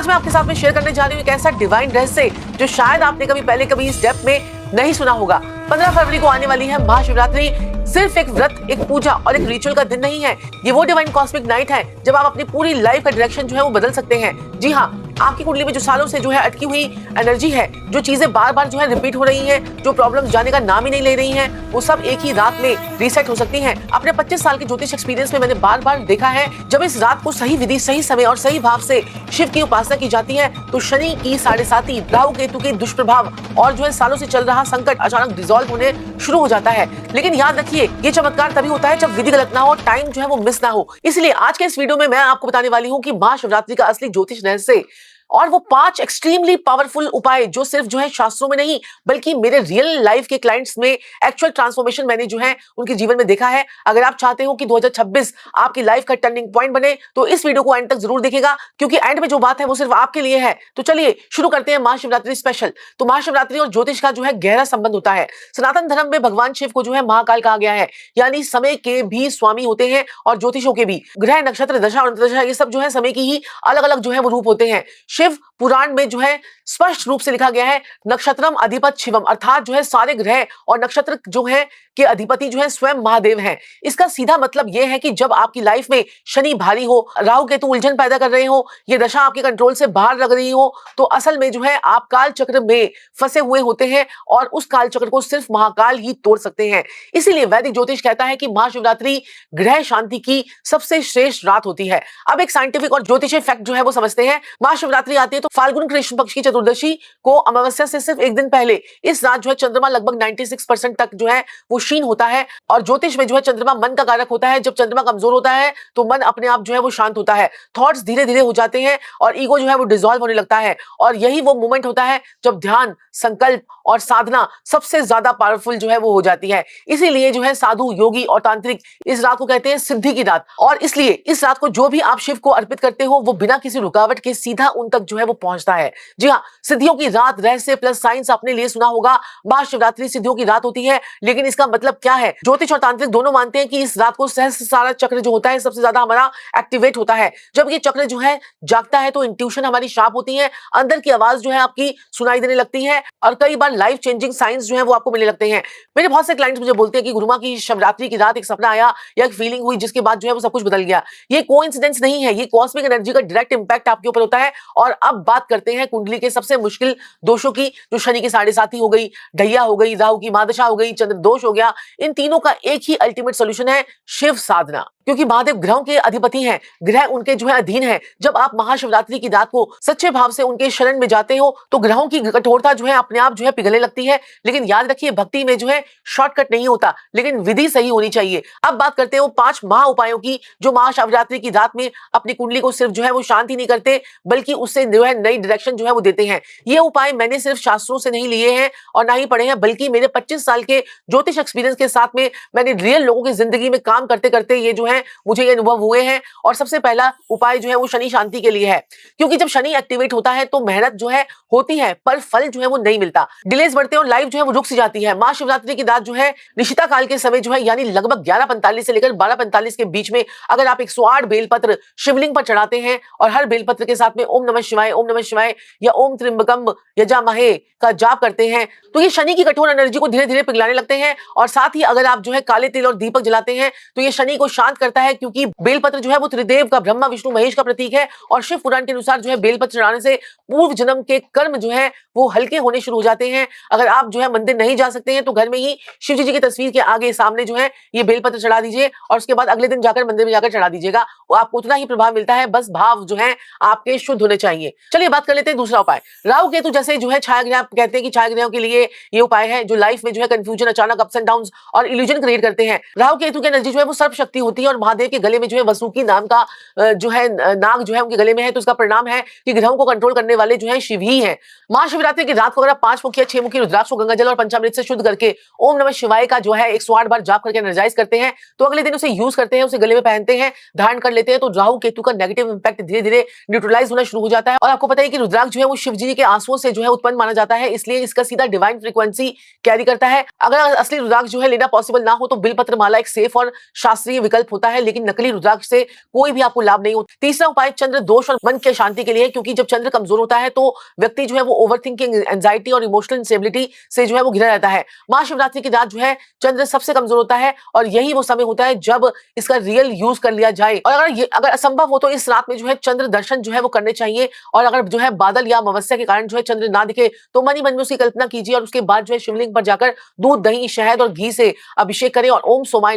आज मैं आपके साथ में शेयर करने जा रही हूँ एक ऐसा डिवाइन रहस्य जो शायद आपने कभी इस डेप्थ में नहीं सुना होगा। 15 फरवरी को आने वाली है महाशिवरात्रि। सिर्फ एक व्रत, एक पूजा और एक रिचुअल का दिन नहीं है, ये वो डिवाइन कॉस्मिक नाइट है जब आप अपनी पूरी लाइफ का डायरेक्शन जो है वो बदल सकते हैं। जी हाँ, आपकी कुंडली में जो सालों से जो है अटकी हुई एनर्जी है, जो चीजें बार बार जो है रिपीट हो रही हैं, जो प्रॉब्लम्स जाने का नाम ही नहीं ले रही हैं, वो सब एक ही रात में रीसेट हो सकती हैं। अपने 25 साल के ज्योतिष एक्सपीरियंस में मैंने बार बार देखा है, जब इस रात को सही विधि, सही समय और सही भाव से शिव की उपासना की जाती है तो शनि की 7.5, राहु केतु के दुष्प्रभाव और जो है सालों से चल रहा संकट अचानक डिसॉल्व होने शुरू हो जाता है। लेकिन याद रखिए, ये चमत्कार तभी होता है जब विधि गलत ना हो, टाइम जो है वो मिस ना हो। इसलिए आज के इस वीडियो में मैं आपको बताने वाली हूँ कि महाशिवरात्रि का असली ज्योतिष रहस्य और वो 5 एक्सट्रीमली पावरफुल उपाय जो सिर्फ जो है शास्त्रों में नहीं बल्कि मेरे रियल लाइफ के क्लाइंट्स में एक्चुअल ट्रांसफॉर्मेशन मैंने जो है उनके जीवन में देखा है। अगर आप चाहते हो कि 2026 आपकी लाइफ का टर्निंग पॉइंट बने तो इस वीडियो को एंड तक जरूर देखिएगा, क्योंकि एंड में जो बात है वो सिर्फ आपके लिए है। तो चलिए शुरू करते हैं महाशिवरात्रि स्पेशल। तो महाशिवरात्रि और ज्योतिष का जो है गहरा संबंध होता है। सनातन धर्म में भगवान शिव को जो है महाकाल कहा गया है, यानी समय के भी स्वामी होते हैं और ज्योतिषों के भी। ग्रह, नक्षत्र, दशा और अंतर्दशा ये सब जो है समय की ही अलग अलग जो है वो रूप होते हैं। शिव पुराण में जो है स्पष्ट रूप से लिखा गया है, नक्षत्रम अधिपत शिवम, अर्थात जो है सारे ग्रह और नक्षत्र जो है के अधिपति जो है स्वयं महादेव हैं। इसका सीधा मतलब यह है कि जब आपकी लाइफ में शनि भारी हो, राहु केतु उलझन पैदा कर रहे हो, ये दशा आपके कंट्रोल से बाहर लग रही हो, तो असल में जो है आप काल चक्र में फंसे हुए होते हैं और उस काल चक्र को सिर्फ महाकाल ही तोड़ सकते हैं। इसीलिए वैदिक ज्योतिष कहता है कि महाशिवरात्रि ग्रह शांति की सबसे श्रेष्ठ रात होती है। अब एक साइंटिफिक और ज्योतिषीय फैक्ट जो है वो समझते हैं। महाशिवरात्रि आती है तो फाल्गुन कृष्ण पक्ष की चतुर्दशी को अमावस्या से सिर्फ एक दिन पहले इस रात जो है चंद्रमा लगभग 96% तक जो है वो क्षीण होता है। और ज्योतिष में जो है चंद्रमा मन का कारक होता है। जब चंद्रमा कमजोर होता है तो मन अपने आप जो है वो शांत होता है, थॉट्स धीरे धीरे हो जाते हैं और ईगो जो है वो डिसॉल्व होने लगता है। और यही वो मोमेंट होता है जब ध्यान, संकल्प और साधना सबसे ज्यादा पावरफुल जो है वो हो जाती है। इसीलिए जो है साधु, योगी और तांत्रिक इस रात को कहते हैं सिद्धि की रात। और इसलिए इस रात को जो भी आप शिव को अर्पित करते हो वो बिना किसी रुकावट के सीधा उन तक जो है वो पहुंचता है। जी हाँ, सिद्धियों की रात, रहस्य प्लस साइंस आपने लिए सुना होगा। महाशिवरात्रि सिद्धियों की रात होती है, लेकिन इसका मतलब क्या है? ज्योतिष और तांत्रिक दोनों मानते हैं कि इस रात को सहस्त्रसारा चक्र जो होता है सबसे ज्यादा हमारा एक्टिवेट होता है। जब ये चक्र जो है जागता है तो इंट्यूशन हमारी शार्प होती है, अंदर की आवाज जो है आपकी सुनाई देने लगती है और कई बार लाइफ चेंजिंग साइंस जो है वो आपको मिलने लगते हैं। मेरे बहुत से क्लाइंट्स मुझे बोलते हैं कि गुरुमा की शिवरात्रि की रात एक सपना आया या एक फीलिंग हुई जिसके बाद जो है वो सब कुछ बदल गया। ये कोइंसिडेंस नहीं है, ये कॉस्मिक एनर्जी का डायरेक्ट इंपैक्ट आपके ऊपर होता है। और अब बात करते हैं कुंडली के सबसे मुश्किल दोषों की, जो शनि की 7.5 हो गई, ढैया हो गई, राहु की महादशा हो गई, चंद्र दोष हो गया। इन तीनों का एक ही अल्टीमेट सॉल्यूशन है, शिव साधना। क्योंकि महादेव ग्रहों के अधिपति हैं, ग्रह उनके जो है अधीन है। जब आप महाशिवरात्रि की रात को सच्चे भाव से उनके शरण में जाते हो तो ग्रहों की कठोरता जो है अपने आप जो है पिघलने लगती है। लेकिन याद रखिए, भक्ति में जो है शॉर्टकट नहीं होता, लेकिन विधि सही होनी चाहिए। अब बात करते हैं वो 5 महा उपायों की जो महाशिवरात्रि की रात में अपनी कुंडली को सिर्फ जो है वो शांति नहीं करते बल्कि उससे जो है नई डायरेक्शन जो है वो देते हैं। ये उपाय मैंने सिर्फ शास्त्रों से नहीं लिए हैं और ना ही पढ़े हैं, बल्कि मेरे 25 साल के ज्योतिष एक्सपीरियंस के साथ में मैंने रियल लोगों की जिंदगी में काम करते करते ये जो है मुझे ये अनुभव हुए हैं। और सबसे पहला उपाय जो है वो शनि शांति के लिए है, क्योंकि जब शनि एक्टिवेट होता है तो मेहनत जो है होती है पर फल जो है वो नहीं मिलता, डिलेज बढ़ते हैं और लाइफ जो है वो रुक सी जाती है। महाशिवरात्रि की रात जो है निशिता काल के समय जो है यानी लगभग 11:45 से लेकर 12:45 के बीच में अगर आप 108 बेलपत्र शिवलिंग पर चढ़ाते हैं और हर बेलपत्र के साथ में ओम नमः शिवाय या ओम त्र्यंबकम यजामहे का जाप करते हैं तो ये शनि की कठोर एनर्जी को धीरे धीरे पिघलाने लगते हैं। और साथ ही अगर आप जो है काले तिल और दीपक जलाते हैं तो ये शनि को शांत करता है, क्योंकि बेलपत्र जो है वो त्रिदेव का, ब्रह्मा विष्णु महेश का प्रतीक है। और शिव पुराण के अनुसार जो है बेलपत्र चढ़ाने से पूर्व जन्म के कर्म जो है वो हल्के होने शुरू हो जाते हैं। अगर आप जो है मंदिर नहीं जा सकते हैं तो घर में ही शिव जी की तस्वीर के आगे सामने जो है ये बेलपत्र चढ़ा दीजिए और उसके बाद अगले दिन जाकर मंदिर में जाकर चढ़ा दीजिएगा। वो आपको उतना ही प्रभाव मिलता है, बस भाव जो है आपके शुद्ध होने चाहिए। चलिए बात कर लेते हैं दूसरा उपाय। राहु केतु जैसे जो है छायाग्रह, कहते हैं कि छायाग्रहों के लिए ये उपाय है जो लाइफ में जो है कंफ्यूजन, अचानक अप्स एंड डाउन्स और इल्यूजन क्रिएट करते हैं। राहु केतु की एनर्जी जो है वो सर्व शक्ति होती है और महादेव के गले में जो है वसुकी नाम का जो है नाग जो है उनके गले में है, तो इसका परिणाम है कि ग्रहों को कंट्रोल करने वाले जो है शिव ही है। महाशिवरात्रि की रात को अगर आप 5 मुखी या 6 मुखी रुद्राक्ष को गंगा जल और पंचामृत से शुद्ध करके ओम नमः शिवाय का जो है 108 बार जाप करके एनर्जाइज करते हैं तो अगले दिन उसे यूज करते हैं, उसे गले में पहनते हैं, धारण कर लेते हैं, तो राहु केतु का नेगेटिव इंपैक्ट धीरे धीरे न्यूट्रलाइज होना शुरू हो जाता है। और आपको पता है कि रुद्राक्ष जो है वो शिव जी के आंसुओं से जो है उत्पन्न माना जाता है, इसलिए इसका सीधा डिवाइन फ्रीक्वेंसी कैरी करता है। अगर असली रुद्राक्ष जो है लेना पॉसिबल ना हो तो बिलपत्र माला एक सेफ और शास्त्रीय विकल्प होता होता है, लेकिन नकली रुद्राक्ष से कोई भी आपको लाभ नहीं होता। तीसरा उपाय चंद्र दोष और मन की शांति के लिए, क्योंकि जब चंद्र कमजोर होता है तो व्यक्ति जो है वो ओवरथिंकिंग, एंजाइटी और इमोशनल इंस्टेबिलिटी से जो है वो घिरा रहता है। महाशिवरात्रि की रात जो है चंद्र सबसे कमजोर होता है और यही वो समय होता है जब इसका रियल यूज कर लिया जाए। और अगर असंभव हो तो इस रात में जो है चंद्र दर्शन जो है वो करने चाहिए। और अगर जो है बादल या अमावस्या के कारण जो है चंद्र ना दिखे तो मन ही मन में उसकी कल्पना कीजिए और उसके बाद जो है शिवलिंग पर जाकर दूध, दही, शहद और घी से अभिषेक करें और ओम सोमाय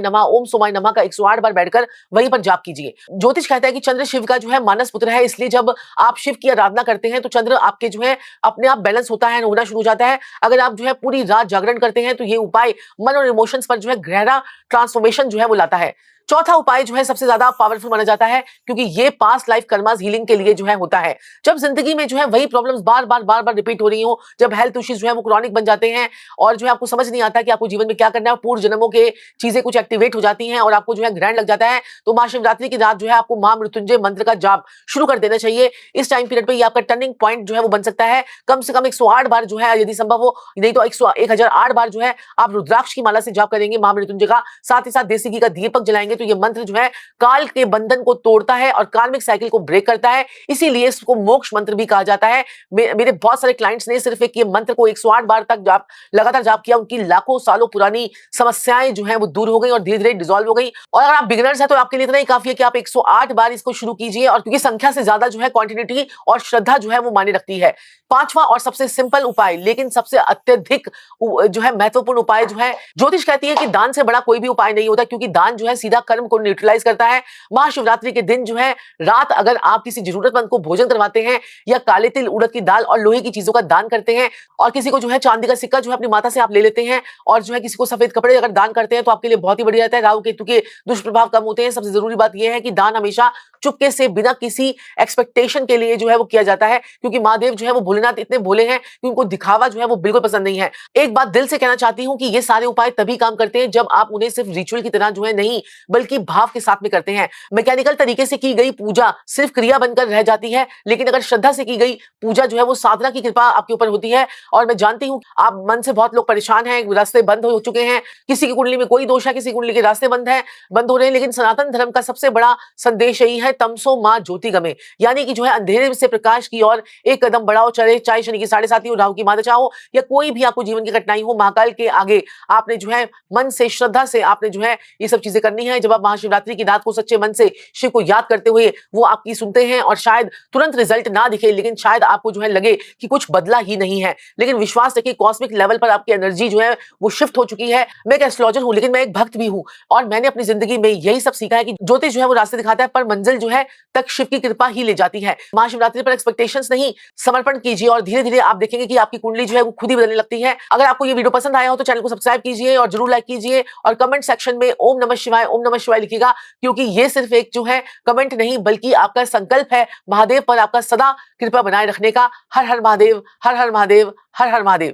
नमः का 108 बार बैठकर वहीं पर जाप कीजिए। ज्योतिष कहता है कि चंद्र शिव का जो है मानस पुत्र है, इसलिए जब आप शिव की आराधना करते हैं तो चंद्र आपके जो है अपने आप बैलेंस होता है, होना शुरू हो जाता है। अगर आप जो है पूरी रात जागरण करते हैं तो ये उपाय मन और इमोशंस पर जो है गहरा ट्रांसफॉर्मेशन जो है वो लाता है। चौथा उपाय जो है सबसे ज्यादा पावरफुल माना जाता है, क्योंकि ये पास्ट लाइफ कर्मास हीलिंग के लिए जो है होता है। जब जिंदगी में जो है वही प्रॉब्लम्स बार बार रिपीट हो रही हो, जब हेल्थ इश्यूज जो है वो क्रॉनिक बन जाते हैं और जो है आपको समझ नहीं आता कि आपको जीवन में क्या करना है, पूर्व जन्मों के चीजें कुछ एक्टिवेट हो जाती हैं और आपको जो है ग्रहण लग जाता है, तो महाशिवरात्रि की रात जो है आपको महामृत्युंजय मंत्र का जाप शुरू कर देना चाहिए। इस टाइम पीरियड पे ये आपका टर्निंग पॉइंट जो है वो बन सकता है। कम से कम 108 बार जो है, यदि संभव हो, नहीं तो 1008 बार जो है आप रुद्राक्ष की माला से जाप करेंगे महामृत्युंजय का। साथ ही साथ देसी घी का दीपक जलाएंगे तो ये मंत्र जो है काल के बंधन को तोड़ता है और कार्मिक साइकिल को ब्रेक करता है, इसीलिए इसको मोक्ष मंत्र भी कहा जाता है। मेरे बहुत सारे क्लाइंट्स ने सिर्फ एक ये मंत्र को 108 बार तक लगातार जाप किया, उनकी लाखों सालों पुरानी समस्याएं जो है वो दूर हो गई और धीरे धीरे डिसॉल्व हो गई। और अगर आप बिगिनर्स हैं तो आपके लिए इतना ही काफी है कि आप 108 बार इसको शुरू कीजिए, और क्योंकि संख्या से ज्यादा जो है क्वांटिटी और श्रद्धा जो है वो मायने रखती है। पांचवा और सबसे सिंपल उपाय लेकिन सबसे अत्यधिक जो है महत्वपूर्ण उपाय जो है, ज्योतिष कहती है कि दान से बड़ा कोई भी उपाय नहीं होता, क्योंकि दान जो है सीधा कर्म को न्यूट्रलाइज करता है। महाशिवरात्रि के दिन जो है रात अगर आप किसी जरूरतमंद को भोजन करवाते हैं या काले तिल, उड़द की दाल और लोहे की चीजों का दान करते हैं, और किसी को जो है चांदी का सिक्का जो है अपनी माता से आप ले लेते हैं, और जो है किसी को सफेद कपड़े अगर दान करते हैं तो आपके लिए बहुत ही बढ़िया रहता है। राहु केतु के दुष्प्रभाव कम होते हैं। सबसे जरूरी बात यह है कि दान हमेशा चुपके से बिना किसी एक्सपेक्टेशन के लिए जो है वो किया जाता है, क्योंकि महादेव जो है वो भोलेनाथ इतने भोले हैं कि उनको दिखावा जो है वो बिल्कुल पसंद नहीं है। एक बात दिल से कहना चाहती हूं कि ये सारे उपाय तभी काम करते हैं जब आप उन्हें सिर्फ रिचुअल की तरह जो है नहीं बल्कि भाव के साथ में करते हैं। मैकेनिकल तरीके से की गई पूजा सिर्फ क्रिया बनकर रह जाती है, लेकिन अगर श्रद्धा से की गई पूजा जो है वो साधना की कृपा आपके ऊपर होती है। और मैं जानती हूं आप मन से बहुत लोग परेशान हैं, रास्ते बंद हो चुके हैं, किसी की कुंडली में कोई दोष है, किसी कुंडली के रास्ते बंद हो रहे हैं, लेकिन सनातन धर्म का सबसे बड़ा संदेश यही है, तमसो मां ज्योति गमे, यानी कि जो है अंधेरे से प्रकाश की ओर एक कदम बढ़ाओ चले। चाहे शनि की 7.5 हो, राहु की माता चाहो या कोई भी आपको जीवन की कठिनाई हो, महाकाल के आगे आपने जो है मन से, श्रद्धा से आपने जो है ये सब चीजें करनी है। जब आप महाशिवरात्रि की रात को सच्चे मन से शिव को याद करते हुए वो आपकी सुनते हैं, और शायद तुरंत रिजल्ट ना दिखे, लेकिन शायद आपको जो है लगे कि कुछ बदला ही नहीं है, लेकिन विश्वास रखिए कॉस्मिक लेवल पर आपकी एनर्जी जो है वो शिफ्ट हो चुकी है। मैं एक एस्ट्रोलॉजर हूं, लेकिन मैं एक भक्त भी हूं, और मैंने अपनी जिंदगी में यही सब सीखा है कि ज्योतिष जो है वो रास्ते दिखाता है, पर मंजिल जो है तक शिव की कृपा ही ले जाती है। महाशिवरात्रि पर एक्सपेक्टेशंस नहीं, समर्पण कीजिए और धीरे धीरे आप देखेंगे कि आपकी कुंडली जो है वो खुद ही बदलने लगती है। अगर आपको ये वीडियो पसंद आया हो तो चैनल को सब्सक्राइब कीजिए और जरूर लाइक कीजिए, और कमेंट सेक्शन में ओम नमः शिवाय लिखिएगा, क्योंकि ये सिर्फ एक जो है कमेंट नहीं बल्कि आपका संकल्प है महादेव पर आपका सदा कृपा बनाए रखने का। हर हर महादेव, हर हर महादेव, हर हर महादेव।